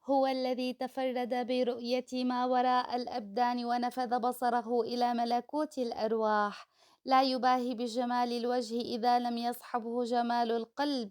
هو الذي تفرد برؤية ما وراء الأبدان ونفذ بصره إلى ملكوت الأرواح، لا يباهي بجمال الوجه إذا لم يصحبه جمال القلب،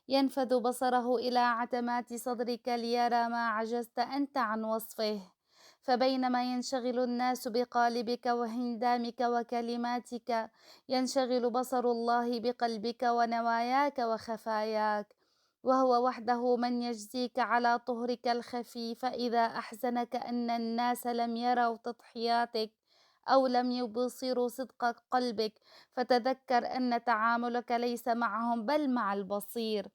ينفذ بصره إلى عتمات صدرك ليرى ما عجزت أنت عن وصفه. فبينما ينشغل الناس بقالبك وهندامك وكلماتك، ينشغل بصر الله بقلبك ونواياك وخفاياك، وهو وحده من يجزيك على طهرك الخفي. فإذا أحزنك أن الناس لم يروا تضحياتك أو لم يبصروا صدق قلبك، فتذكر أن تعاملك ليس معهم بل مع البصير.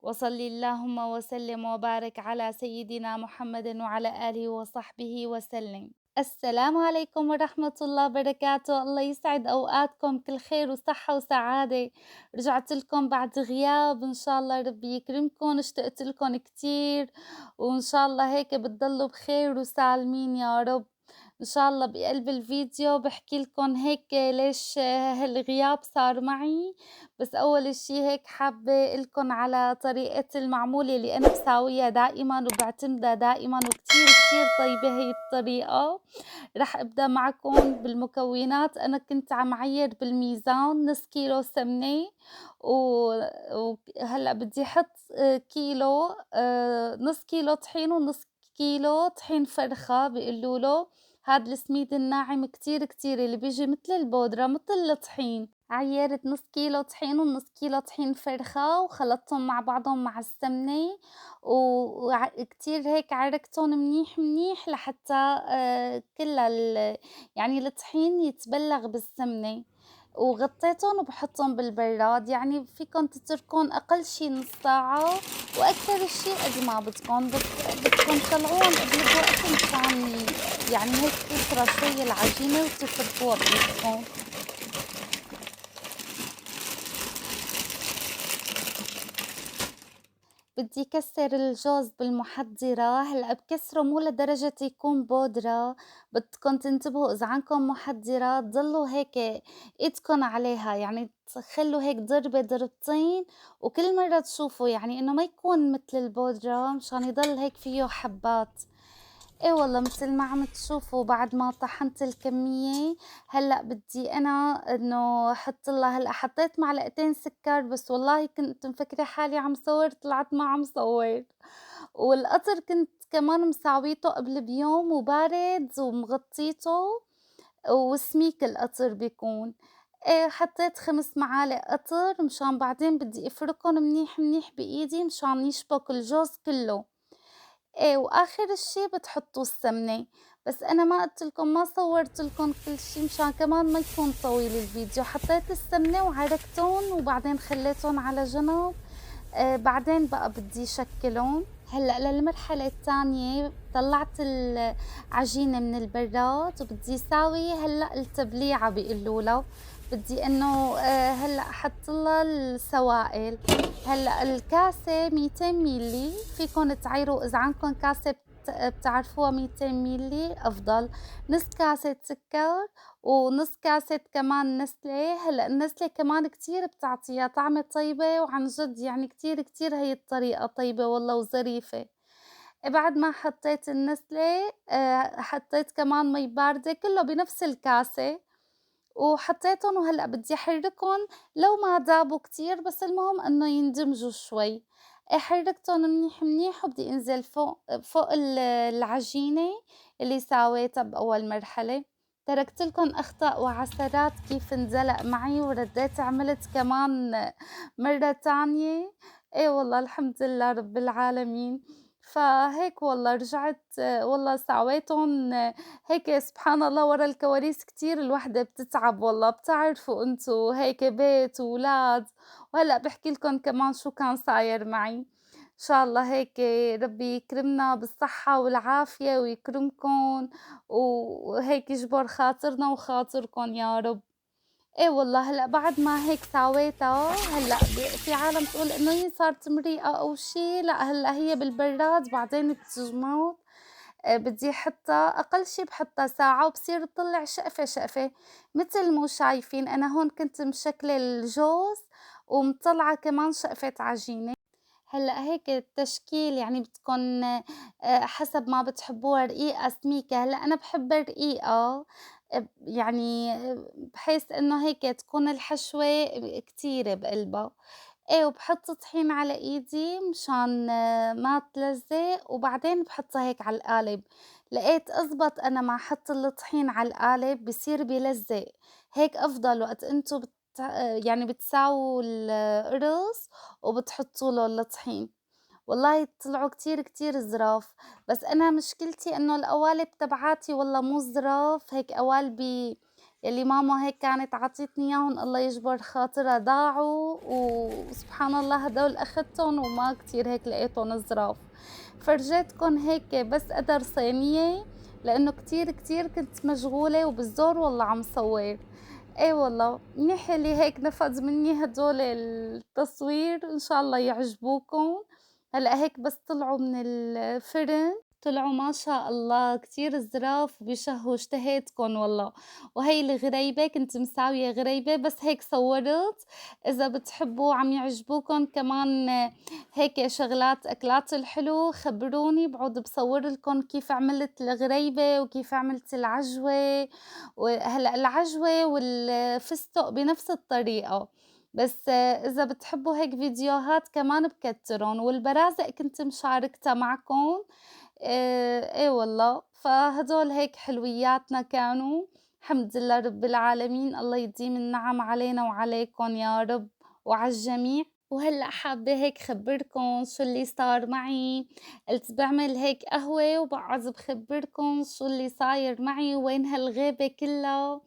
وصل اللهم وسلم وبارك على سيدنا محمد وعلى آله وصحبه وسلم. السلام عليكم ورحمة الله وبركاته. الله يسعد أوقاتكم، كل خير وصحة وسعادة. رجعت لكم بعد غياب، إن شاء الله ربي يكرمكم، اشتقت لكم كتير، وإن شاء الله هيك بتضلوا بخير وسالمين يا رب. إن شاء الله بقلب الفيديو بحكي لكم هيك ليش هالغياب صار معي. بس أول إشي هيك حابة لكم على طريقة المعمولة اللي أنا بساويها دائما وبعتمدها دائما، وكتير كتير طيبة هي الطريقة. رح أبدأ معكم بالمكونات. أنا كنت عم عير بالميزان نص كيلو سمنة، وهلأ بدي أحط كيلو، نص كيلو طحين ونص كيلو طحين فرخة بيقولوله. هاد السميد الناعم كتير كتير اللي بيجي متل البودرة متل الطحين. عيّرت نص كيلو طحين ونص كيلو طحين فرخة وخلطتهم مع بعضهم مع السمنة، كتير هيك عرقتهم منيح منيح لحتى كل يعني الطحين يتبلّغ بالسمنة، وغطيتهم وباحطهم بالبراد. يعني فيكن تتركون أقل شي نص ساعة وأكتر شي قد ما بدكن، بس بدكن تطلعوهم قبل بوقت مشان يعني هيك تطرى شوي العجينة وتتركوها بإيدكن. بدي كسر الجوز بالمحضرة. هلأ بكسره مو لدرجة يكون بودرة، بدكن تنتبهوا إذا عندكم محضرة تضلوا هيك إيدكن عليها، يعني تخلوا هيك ضربة ضربتين، وكل مرة تشوفوا يعني إنه ما يكون متل البودرة مشان يضل هيك فيه حبات. إيه والله متل ما عم تشوفوا بعد ما طحنت الكمية، هلأ بدي أنا إنه أحطلها. هلأ حطيت معلقتين سكر، بس والله كنت مفكرة حالي عم صور طلعت ما عم صور. والقطر كنت كمان مساويته قبل بيوم وبارد ومغطيته، وسميك القطر بيكون. إيه حطيت 5 معالق قطر مشان بعدين بدي أفركن منيح منيح بإيدي مشان يشبك الجوز كله. وآخر الشي بتحطّوا السمنة. بس أنا ما قُلت لكم، ما صوّرت لكم كل شي مشان كمان ما يكون طويل الفيديو. حطيت السمنة وعرقتُن وبعدين خلّيتُن على جنب. بعدين بقى بدي شكّلُن. هلأ للمرحلة التانية طلّعت العجينة من البرّاد وبدي ساوي هلأ التبليعة بيقولوا بدي إنه هلأ أحطّلها السوائل. هلأ الكاسة 200 ميلي، فيكن تعايروا إذا عندكن كاسة بتعرفوها 200 ميلي أفضل. نص كاسة سكر ونص كاسة كمان نسلة. هلأ النسلة كمان كتير بتعطيها طعمة طيبة، وعن جد يعني كتير كتير هي الطريقة طيبة والله وظريفة. بعد ما حطيت النسلة حطيت كمان مي باردة كله بنفس الكاسة وحطيتن، وهلأ بدي أحرّكن لو ما دابوا كتير، بس المهم إنه يندمجوا شوي. حرّكتن منيح منيح وبدي أنزل فوق العجينة اللي ساويتها بأول مرحلة. تركت لكم أخطاء وعثرات كيف انزلق معي، ورديت عملت كمان مرة تانية. إيه والله الحمد لله رب العالمين. فهيك والله رجعت والله ساويتن هيك. سبحان الله ورا الكواليس كتير الوحدة بتتعب والله، بتعرفوا انتو هيك بيت وولاد. وهلأ بحكي لكم كمان شو كان صاير معي. إن شاء الله هيك ربي يكرمنا بالصحة والعافية ويكرمكن، وهيك يجبر خاطرنا وخاطركن يا رب. إيه والله هلأ بعد ما هيك ساويتها، هلأ في عالم تقول إنه هي صارت مريقة أو شي، لأ هلأ هي بالبراد بعدين بتجمد. بدي أحطّها أقل شي باحطّها ساعة وبصير تطلّع شقفة شقفة متل مو شايفين. أنا هون كنت مشكلة الجوز ومطلعة كمان شقفة عجينة. هلأ هيك التشكيل يعني بدكن حسب ما بتحبوها رقيقة، سميكة. هلأ أنا باحبها رقيقة، يعني بحيث إنه هيك تكون الحشوة كتيرة بقلبها. إيه، وباحط طحين على إيدي مشان ما تلزق، وبعدين باحطها هيك على القالب. لقيت أزبط أنا مع حط الطحين على القالب بصير بيلزق. هيك أفضل وقت أنتم يعني بتساووا الرز وبتحطّوا له الطحين. والله طلعوا كتير كتير زراف. بس أنا مشكلتي إنه القوالب تبعاتي والله مو زراف، هيك قوالبي يلّي ماما هيك كانت عطيتني إياهن الله يجبر خاطرها ضاعوا، وسبحان الله هدول أخدتُن وما كتير هيك لقيتُن زراف. فرجيتكن هيك بس قدر صينية، لإنه كتير كتير كنت مشغولة وبالزور والله عم صوّر. إيه والله، منيح اللي هيك نفَذ منّي هدول التصوير، إن شاء الله يعجبوكم. هلأ هيك بس طلعوا من الفرن، طلعوا ما شاء الله كتير زراف وبيشهوا، اشتهيتكن والله. وهي الغريبة كنت مساوية غريبة بس هيك صوّرت. إذا بتحبوا عم يعجبوكن كمان هيك شغلات أكلات الحلو خبروني باعود باصور لكم كيف عملت الغريبة وكيف عملت العجوة. وهلأ العجوة والفستق بنفس الطريقة. بس إذا بتحبوا هيك فيديوهات كمان بكتّرن، والبرازق كنت مشاركتها معكم. إيه والله، فهدول هيك حلوياتنا كانوا. الحمد لله رب العالمين، الله يديم النعم علينا وعليكم يا رب وعالجميع. وهلأ حابة هيك خبّركن شو اللي صار معي. قلت باعمل هيك قهوة وباقعد بخبّركن شو اللي صاير معي ووين هالغيبة كلّا.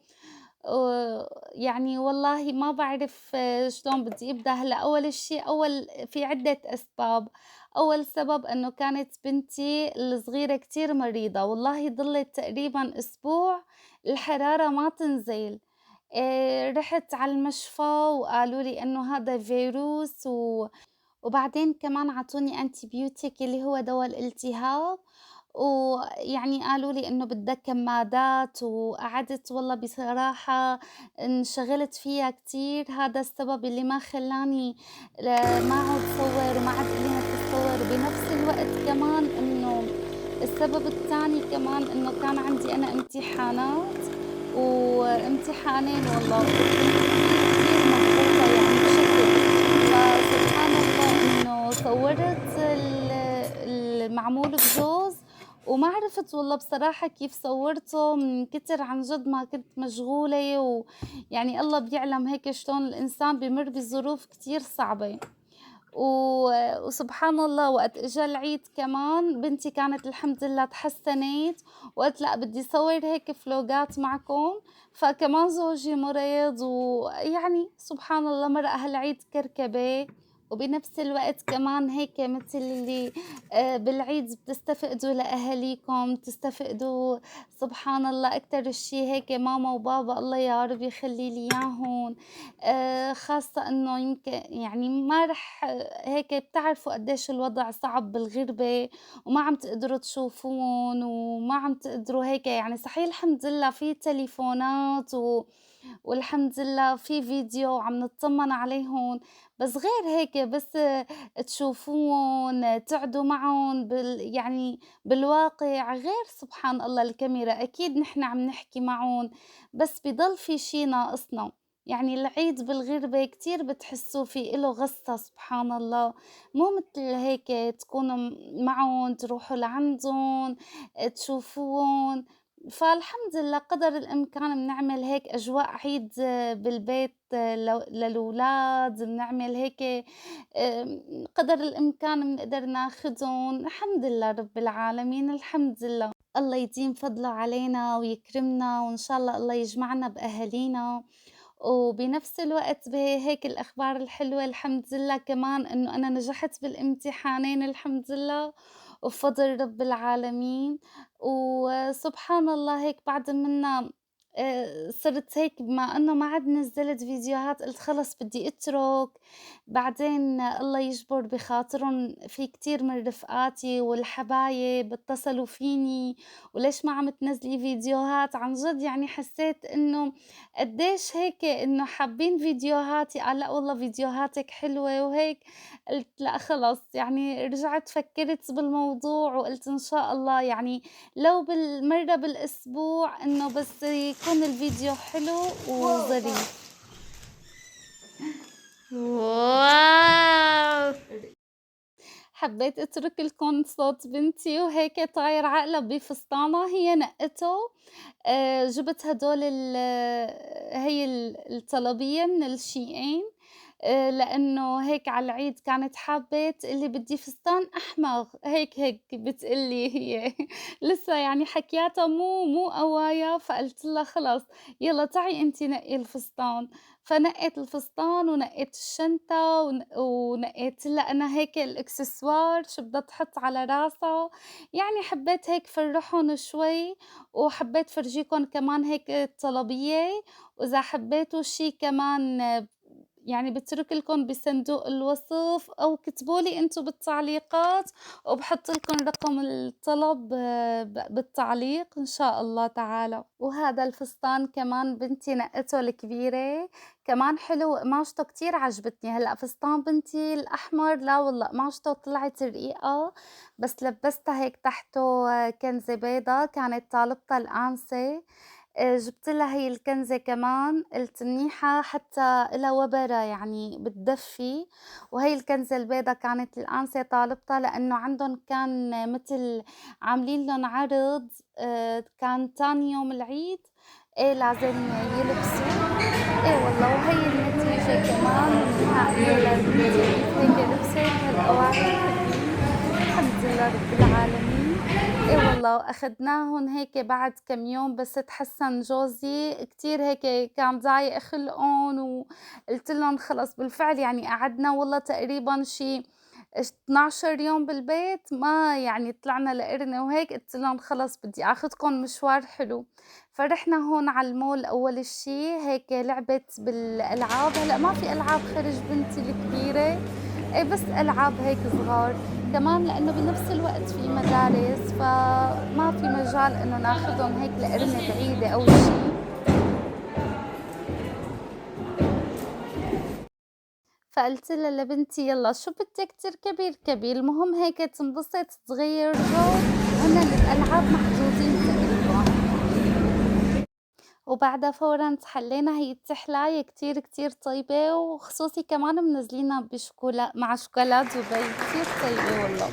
يعني والله ما باعرف شلون بدي أبدأ. هلأ أول شي في عدة أسباب. أول سبب إنه كانت بنتي الصغيرة كتير مريضة، والله ضلِت تقريبًا أسبوع الحرارة ما تنزل. رُحت على المشفى وقالوا لي إنه هذا فيروس، وبعدين كمان عطوني antibiotic اللي هو دوا الالتهاب. ويعني قالوا لي إنه بدها كمادات، وقعدت والله بصراحة انشغلت فيها كتير. هذا السبب اللي ما خلّاني ما أقعد صوّر وما عاد قال لي ما تتصور. وبنفس الوقت كمان إنه السبب التاني كمان إنه كان عندي أنا امتحانات، وامتحانين والله، وكنت كتير كتير مضغوطة يعني بشكل. فسبحان الله إنه صوّرت المعمول بجوز، وما عرفت والله بصراحة كيف صوّرته من كتر عن جد ما كنت مشغولة. ويعني الله بيعلم هيك شلون الإنسان بيمر بظروف كتير صعبة. و وسبحان الله وقت إجا العيد كمان بنتي كانت الحمد لله اتحسّنت، وقُلت لأ بدي صوّر هيك فلوجات معكم. فكمان زوجي مريض، ويعني سبحان الله مرق هالعيد كركبة. وبنفس الوقت كمان هيك متل اللي بالعيد بتستفقدوا لأهاليكم، بتستفقدوا سبحان الله أكتر شي هيك ماما وبابا الله يا رب يخلّي لي إياهم. خاصة إنه يمكن يعني ما رح هيك بتعرفوا قديش الوضع صعب بالغربة، وما عم تقدروا تشوفوهم وما عم تقدروا هيك يعني. صحيح الحمد لله في تليفونات والحمد لله في فيديو وعم نطمن عليهم. بس غير هيك بس تشوفوهم تقعدوا معهم يعني بالواقع غير سبحان الله الكاميرا. أكيد نحن عم نحكي معهم بس بضل في شي ناقصنا. يعني العيد بالغربة كتير بتحسّوا في إله غصّة سبحان الله. مو متل هيك تكونوا معُن، تروحوا لعندُن، تشوفوهم. فالحمد لله قدر الإمكان بنعمل هيك أجواء عيد بالبيت للولاد، بنعمل هيك قدر الإمكان بنقدر ناخدُن. الحمد لله رب العالمين، الحمد لله. الله يديم فضله علينا ويكرمنا، وإن شاء الله الله يجمعنا بأهالينا. وبنفس الوقت بهيك الأخبار الحلوة الحمد لله كمان إنه أنا نجحت بالامتحانين الحمد لله وبفضل رب العالمين. وسبحان الله هيك بعد منا صرت هيك بما إنه ما عاد نزّلت فيديوهات قُلت خلص بدي أترك، بعدين الله يجبر بخاطرهم في كتير من رفقاتي والحبايب اتصلوا فيني وليش ما عم تنزّلي فيديوهات، عن جد يعني حسّيت إنه قديش هيك إنه حابين فيديوهاتي، قال لأ والله فيديوهاتِك حلوة وهيك، قُلت لأ خلص يعني رجعت فكّرت بالموضوع وقُلت إن شاء الله يعني لو مرّة بالأسبوع إنه بس يكون الفيديو حلو وظريف. واو! حبيت أترك لكم صوت بنتي وهيك طاير عقلها بفستانها هي نقّته، جِبت هدول هي الطلبية من الشيئين، لإنه هيك على العيد كانت حابة تقول لي بدي فستان أحمر، هيك بتقول لي هي لسه يعني حكياتها مو قوايا، فقُلت لها خلص يالّا تعي أنتِ نقّي الفستان، فنقّيت الفستان ونقّيت الشنطة ونقّيت لها أنا هيك الإكسسوار شو بدها تحط على راسها، يعني حبيت هيك فرحهم شوي، وحبيت فرجيكم كمان هيك الطلبية، وإذا حبيتوا شي كمان يعني باترك لكم بصندوق الوصف أو اكتبوا لي أنتم بالتعليقات وباحط لكم رقم الطلب بالتعليق إن شاء الله تعالى. وهذا الفستان كمان بنتي نقّته الكبيرة كمان حلو وقماشته كتير عجبتني، هلأ فستان بنتي الأحمر لا والله قماشته طلعت رقيقة، بس لبّستها هيك تحته كنزة بيضا كانت طالبتها الأنسة. جِبت لها هي الكنزة كمان، قُلت منيحة حتى إلها وبرة يعني بتدفّي، وهي الكنزة البيضا كانت الأنسة طالبتها لإنه عندهم كان متل عاملين لهم عرض كان تاني يوم العيد إيه لازم يلبسوا، إيه والله وهي النتيجة كمان النهائية لبنتي كيف هيك لبست هالقواعد الحلوين، الحمد لله رب العالمين. إيه والله وأخدناهن هيك بعد كم يوم بس اتحسّن جوزي كتير هيك كان ضايق خلقُن وقُلت لهم خلص بالفعل يعني قعدنا والله تقريبًا شي 12 يوم بالبيت ما يعني طلعنا لقرنا وهيك قُلت لهم خلص بدي آخدكم مشوار حلو، فرحنا هون على المول أول شي هيك لعبت بالألعاب، هلأ ما في ألعاب خرج بنتي الكبيرة، بس ألعاب هيك صغار. كمان لإنه بنفس الوقت في مدارس، فما في مجال إنه ناخدهم هيك لقرنة بعيدة أو شي، فقُلت لها لبنتي يالّا شو بدِّك تركبي اركبي، المهم هيك تنبسط تغيّر جو، هن الألعاب محظوظين تقريبًا. وبعدها فورًا تحلّينا هي التحلاية كتير طيبة، وخصوصي كمان منزلينها مع شوكولا دبي كتير طيبة والله.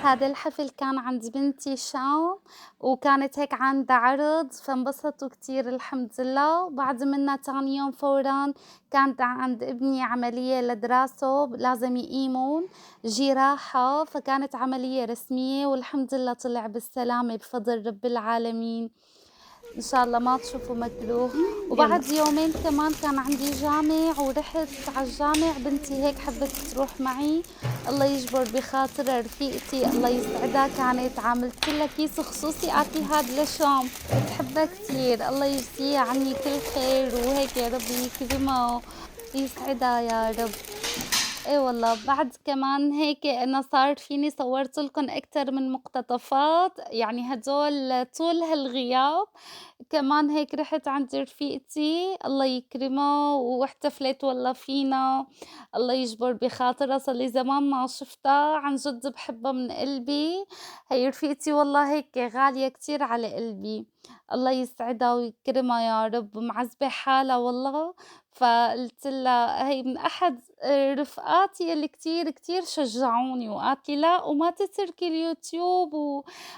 هذا الحفل كان عند بنتي شام، وكانت هيك عندها عرض فانبسطوا كتير الحمد لله، وبعد منها تاني يوم فورًا كانت عند ابني عملية لدراسه لازم يقيمون جراحة، فكانت عملية رسمية والحمد لله طلع بالسلامة بفضل رب العالمين. إن شاء الله ما تشوفوا مكروه، يالّا. وبعد يومين كمان كان عندي جامع ورحت على الجامع بنتي هيك حبت تروح معي، الله يجبر بخاطرها رفيقتي الله يسعدها كانت عاملت لها كيس خصوصي آكل هاد لشام، بتحبها كتير الله يجزيها عني كل خير وهيك يا رب يكرمها ويسعدها يا رب. إيه والله بعد كمان هيك أنا صار فيني صوّرت لكم أكتر من مقتطفات، يعني هدول طول هالغياب كمان هيك رُحت عند رفيقتي الله يكرمها واحتفلت والله فينا، الله يجبر بخاطرها صار لي زمان ما شفتها، عن جد باحبها من قلبي، هي رفيقتي والله هيك غالية كتير على قلبي، الله يسعدها ويكرمها يا رب، معذبة حالها والله، فقُلت لها هي من أحد رفقاتي اللي كتير، كتير شجعوني وقالت لي: "لأ وما تتركي اليوتيوب."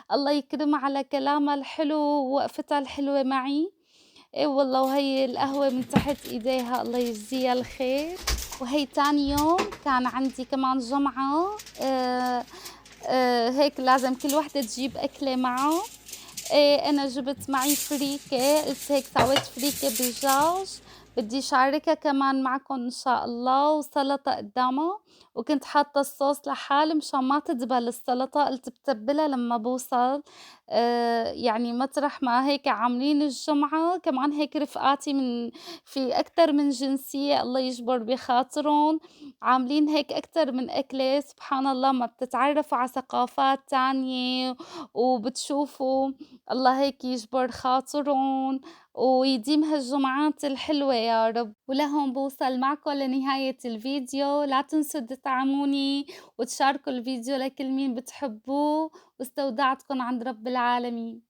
والله يكرمها على كلامها الحلو ووقفتها الحلوة معي. إيه والله وهي القهوة من تحت إيديها الله يجزيها الخير. وهي تاني يوم كان عندي كمان جمعة هيك لازم كل وحدة تجيب أكلة معها. أنا جِبت معي فريكة، قُلت هيك سويت فريكة دجاج، بدي شاركها كمان معكم إن شاء الله، وسلطة قدّامها، وكنت حاطة الصوص لحال مشان ما تدبل السلطة، قُلت باتبّلها لمّا باوصل، يعني مطرح ما هيك عاملين الجمعة كمان هيك رفقاتي في أكتر من جنسية الله يجبر بخاطرهم، عاملين هيك أكتر من أكلة، سبحان الله أمّا بتتعرّفوا على ثقافات تانية وبتشوفوا الله هيك يجبر خاطرهم ويديم هالجمعات الحلوة يا رب. ولهون بوصل معكم لنهاية الفيديو، لا تنسوا تدعموني وتشاركوا الفيديو لكل مين بتحبوه، واستودعتكم عند رب العالمين.